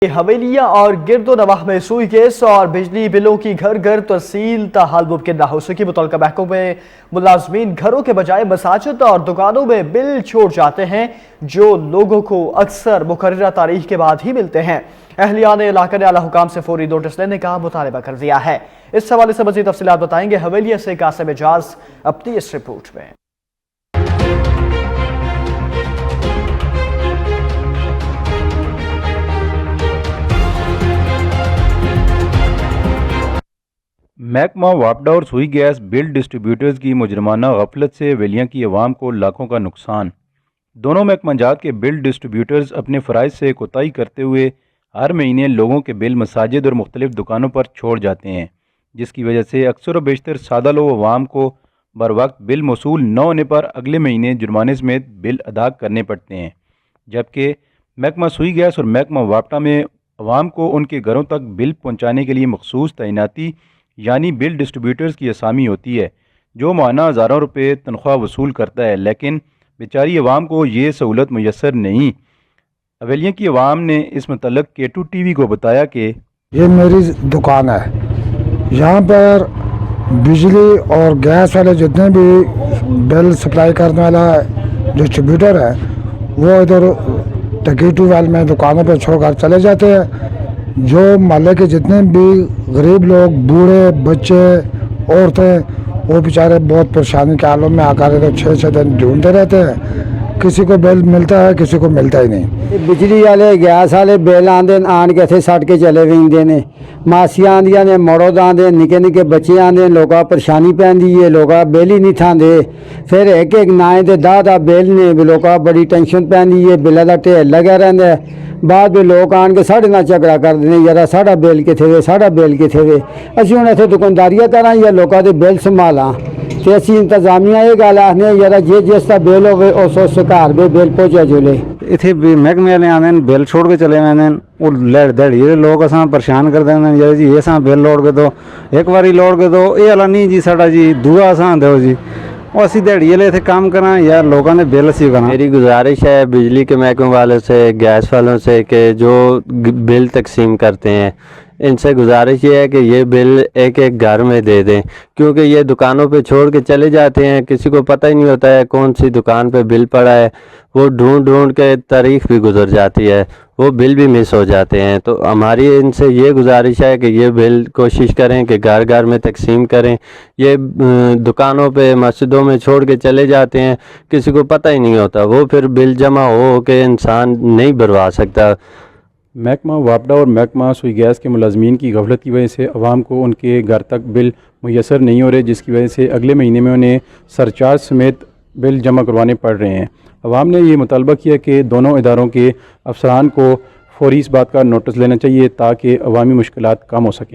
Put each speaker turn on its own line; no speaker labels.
हवेलियां और गिरदोनवाह में सुई गैस और बिजली बिलों की घर घर तहसील ताहाल मुमकिन न हो सकी। मुतल्लिका महकमों में मुलाजमीन घरों के बजाय मसाजिद और दुकानों में बिल छोड़ जाते हैं, जो लोगों को अक्सर मुकर्ररा तारीख के बाद ही मिलते हैं। अहलियान इलाका ने आला हुकाम से फौरी नोटिस लेने का मुतालबा कर दिया है। इस हवाले से मजीद तफसीलात बताएंगे हवेलिया से कासिम एजाज अपनी इस रिपोर्ट में।
महकमा वापडा और सुई गैस बिल डिस्ट्रीब्यूटर्स की मुजरमाना गफलत से हवेलियाँ की आवाम को लाखों का नुकसान। दोनों महकमाजात के बिल डिस्ट्रीब्यूटर्स अपने फ़राइज़ से कोताही करते हुए हर महीने लोगों के बिल मसाजिद और मुख्तलिफ दुकानों पर छोड़ जाते हैं, जिसकी वजह से अक्सर व बेशतर सादा लोग आवाम को बर वक्त बिल मौसूल न होने पर अगले महीने जुर्माने समेत बिल अदा करने पड़ते हैं। जबकि महकमा सुई गैस और महकमा वापडा में आवाम को उनके घरों तक बिल पहुँचाने के लिए मखसूस तैनाती यानी बिल डिस्ट्रीब्यूटर्स की असामी होती है, जो माहाना हज़ारों रुपये तनख्वाह वसूल करता है, लेकिन बेचारी अवाम को ये सहूलत मुयसर नहीं। हवेलियों की अवाम ने इस मतलब K2 TV को बताया कि
ये मेरी दुकान है, यहाँ पर बिजली और गैस वाले जितने भी बिल सप्लाई करने वाला डिस्ट्रीब्यूटर है वो इधर K2 वाले में दुकानों पर छोड़कर चले जाते हैं। जो मोहल्ले के जितने भी गरीब लोग, बूढ़े, बच्चे, औरतें, वो बेचारे बहुत परेशानी के हालों में आकर तो 6-6 दिन ढूंढते रहते हैं। किसी को बिल मिलता है, किसी को मिलता ही नहीं।
बिजली वाले गैस वाले बिल आंदे आन के इत्थे सट के चले वेंदे ने। मासियां आंदियां ने, मड़ो आंदे, निक्के निक्के बच्चे आंदे, लोगों परेशानी पैंदी है, लोग बिल ही नहीं थांदे। फिर एक एक नाए दे 10 बिल ने, लोगों बड़ी टेंशन पैंदी है, बिल का ढेर लगा रहिंदा है। बाद में लोग आन के साढ़े नाल झगड़ा करते हैं, यार साढ़ा बिल कित्थे वे, साढ़ा बिल कित्थे वे। असीं हुण इत्थे दुकानदारिया तरह या लोगों के बिल संभालां ते असीं इंतजामिया ये गल आखने यार जे जिसका बिल होवे उस घर में बिल पहुंचा जुले।
इत्थे महकमे वाले आंदे बिल छोड़ के चले जाते हैं, वो दिहाड़ी लोग असां परेशान कर देंगे यार जी ये बिल लोड के दो, एक बारी लोड के दो, ये वाला नहीं जी साढ़ा जी दूआ असां दो जी, और असी दिहाड़ी वाले इतने काम करा या लोगों ने बिल असी करा।
मेरी गुजारिश है बिजली के महकमे वालों से, गैस वालों से कि जो बिल तकसीम करते हैं इनसे गुजारिश ये है कि ये बिल एक एक घर में दे दें, क्योंकि ये दुकानों पे छोड़ के चले जाते हैं, किसी को पता ही नहीं होता है कौन सी दुकान पे बिल पड़ा है। वो ढूंढ ढूंढ के तारीख भी गुजर जाती है, वो बिल भी मिस हो जाते हैं। तो हमारी इनसे ये गुजारिश है कि ये बिल कोशिश करें कि घर घर में तकसीम करें। ये दुकानों पे, मस्जिदों में छोड़ के चले जाते हैं, किसी को पता ही नहीं होता, वो फिर बिल जमा हो के इंसान नहीं भरवा सकता।
महकमा वापडा और महकमा सुई गैस के मुलाजमीन की गफलत की वजह से अवाम को उनके घर तक बिल मुयसर नहीं हो रहे, जिसकी वजह से अगले महीने में उन्हें सरचार्ज समेत बिल जमा करवाने पड़ रहे हैं। अवाम ने ये मुतालबा किया कि दोनों इदारों के अफसरान को फौरी इस बात का नोटिस लेना चाहिए ताकि अवामी मुश्किलात कम हो सकें।